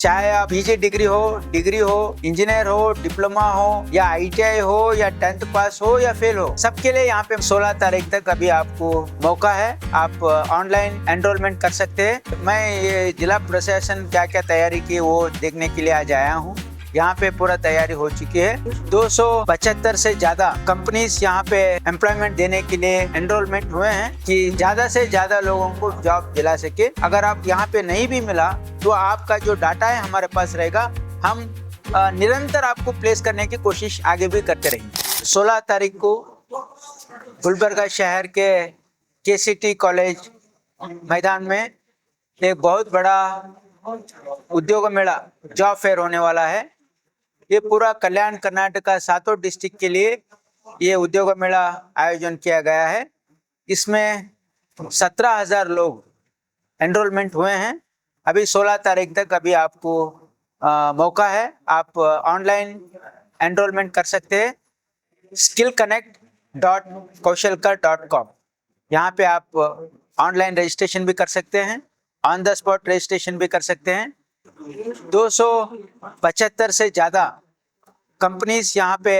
चाहे आप PG degree हो, इंजीनियर हो, डिप्लोमा हो या आईटीआई हो या 10th पास हो या फेल हो, सबके लिए यहाँ पे 16 तारीख तक अभी आपको मौका है। आप ऑनलाइन एनरोलमेंट कर सकते हैं। मैं ये जिला प्रशासन क्या क्या तैयारी की वो देखने के लिए आज आया हूँ। यहाँ पे पूरा तैयारी हो चुकी है। 275 से ज्यादा कंपनीज यहाँ पे एम्प्लॉयमेंट देने के लिए एनरोलमेंट हुए हैं कि ज्यादा से ज्यादा लोगों को जॉब दिला सके। अगर आप यहाँ पे नहीं भी मिला तो आपका जो डाटा है हमारे पास रहेगा। हम निरंतर आपको प्लेस करने की कोशिश आगे भी करते रहेंगे। 16 तारीख को गुलबर्गा शहर के केसीटी कॉलेज मैदान में एक बहुत बड़ा उद्योग मेला जॉब फेयर होने वाला है। ये पूरा कल्याण कर्नाटका 7 डिस्ट्रिक्ट के लिए ये उद्योग मेला आयोजन किया गया है। इसमें 17,000 लोग एनरोलमेंट हुए हैं। अभी 16 तारीख तक अभी आपको मौका है। आप ऑनलाइन एनरोलमेंट कर सकते हैं skillconnect.kaushalkar.com। यहाँ पे आप ऑनलाइन रजिस्ट्रेशन भी कर सकते हैं, ऑन द स्पॉट रजिस्ट्रेशन भी कर सकते हैं। 275 से ज़्यादा कंपनीज यहाँ पे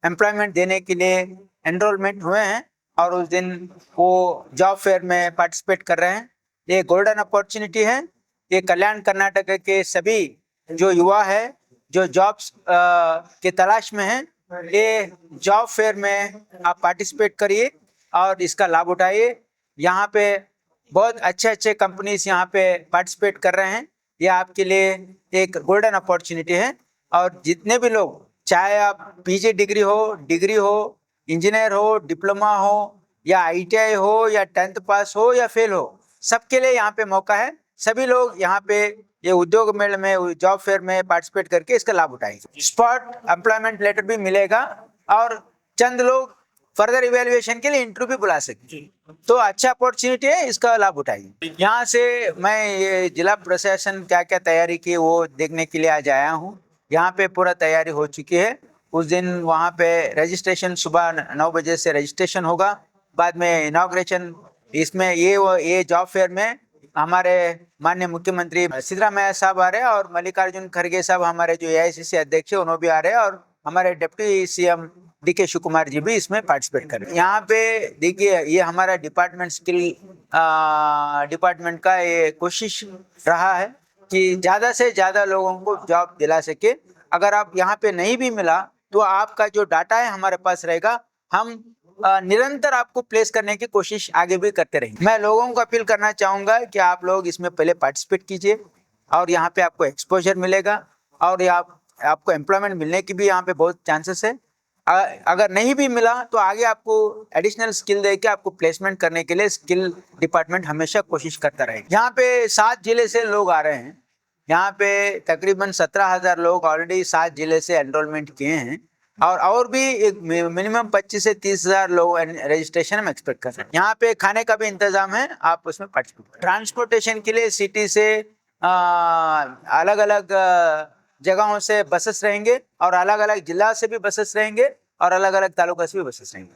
एम्प्लॉयमेंट देने के लिए एनरोलमेंट हुए हैं और उस दिन वो जॉब फेयर में पार्टिसिपेट कर रहे हैं। ये गोल्डन अपॉर्चुनिटी है। ये कल्याण कर्नाटक के सभी जो युवा है जो जॉब्स के तलाश में हैं, ये जॉब फेयर में आप पार्टिसिपेट करिए और इसका लाभ उठाइए। यहाँ पे बहुत अच्छे कंपनीज यहाँ पे पार्टिसिपेट कर रहे हैं। ये आपके लिए एक गोल्डन अपॉर्चुनिटी है। और जितने भी लोग, चाहे आप पीजी डिग्री हो, इंजीनियर हो, डिप्लोमा हो या आईटीआई हो या 10th पास हो या फेल हो, सबके लिए यहाँ पे मौका है। सभी लोग यहाँ पे ये उद्योग मेले में, जॉब फेयर में पार्टिसिपेट करके इसका लाभ उठाएंगे। स्पॉट एम्प्लॉयमेंट लेटर भी मिलेगा और चंद लोग फर्दर इवेल्युएशन के लिए इंटरव्यू भी बुला सकते हैं। तो अच्छा अपॉर्चुनिटी है, इसका लाभ उठाइए। यहाँ से मैं ये जिला प्रशासन क्या क्या तैयारी की वो देखने के लिए आज आया हूँ। यहाँ पे पूरा तैयारी हो चुकी है। उस दिन वहाँ पे रजिस्ट्रेशन सुबह 9 बजे से रजिस्ट्रेशन होगा। बाद में इनॉग्रेशन। इसमें ये जॉब फेयर में हमारे माननीय मुख्यमंत्री सिद्धरामैया साहब आ रहे हैं और मल्लिकार्जुन खड़गे साहब हमारे जो एआईसीसी अध्यक्ष है उन्होंने भी आ रहे हैं और हमारे deputy CM DK Shivakumar ji भी इसमें पार्टिसिपेट कर रहे हैं। यहाँ पे देखिए, ये हमारा डिपार्टमेंट स्किल डिपार्टमेंट का ये कोशिश रहा है कि ज़्यादा से ज़्यादा लोगों को जॉब दिला सके। अगर आप यहाँ पे नहीं भी मिला तो आपका जो डाटा है हमारे पास रहेगा। हम निरंतर आपको प्लेस करने की कोशिश आगे भी करते रहेंगे। मैं लोगों को अपील करना चाहूँगा कि आप लोग इसमें पहले पार्टिसिपेट कीजिए और यहाँ पे आपको एक्सपोजर मिलेगा और आपको एम्प्लॉयमेंट मिलने की भी यहाँ पे बहुत चांसेस है। अगर नहीं भी मिला तो आगे आपको एडिशनल स्किल देके आपको प्लेसमेंट करने के लिए स्किल डिपार्टमेंट हमेशा कोशिश करता रहेगा। यहाँ पे 7 जिले से लोग आ रहे हैं। यहाँ पे तकरीबन 17,000 लोग ऑलरेडी 7 जिले से एनरोलमेंट किए हैं और भी एक मिनिमम 25 से 30,000 लोग रजिस्ट्रेशन हम एक्सपेक्ट कर रहे हैं। यहाँ पे खाने का भी इंतजाम है, आप उसमें पार्टिसिपेट। ट्रांसपोर्टेशन के लिए सिटी से अलग अलग जगहों से बसेस रहेंगे और अलग अलग जिला से भी बसेस रहेंगे और अलग अलग तालुका से भी बसेस रहेंगे।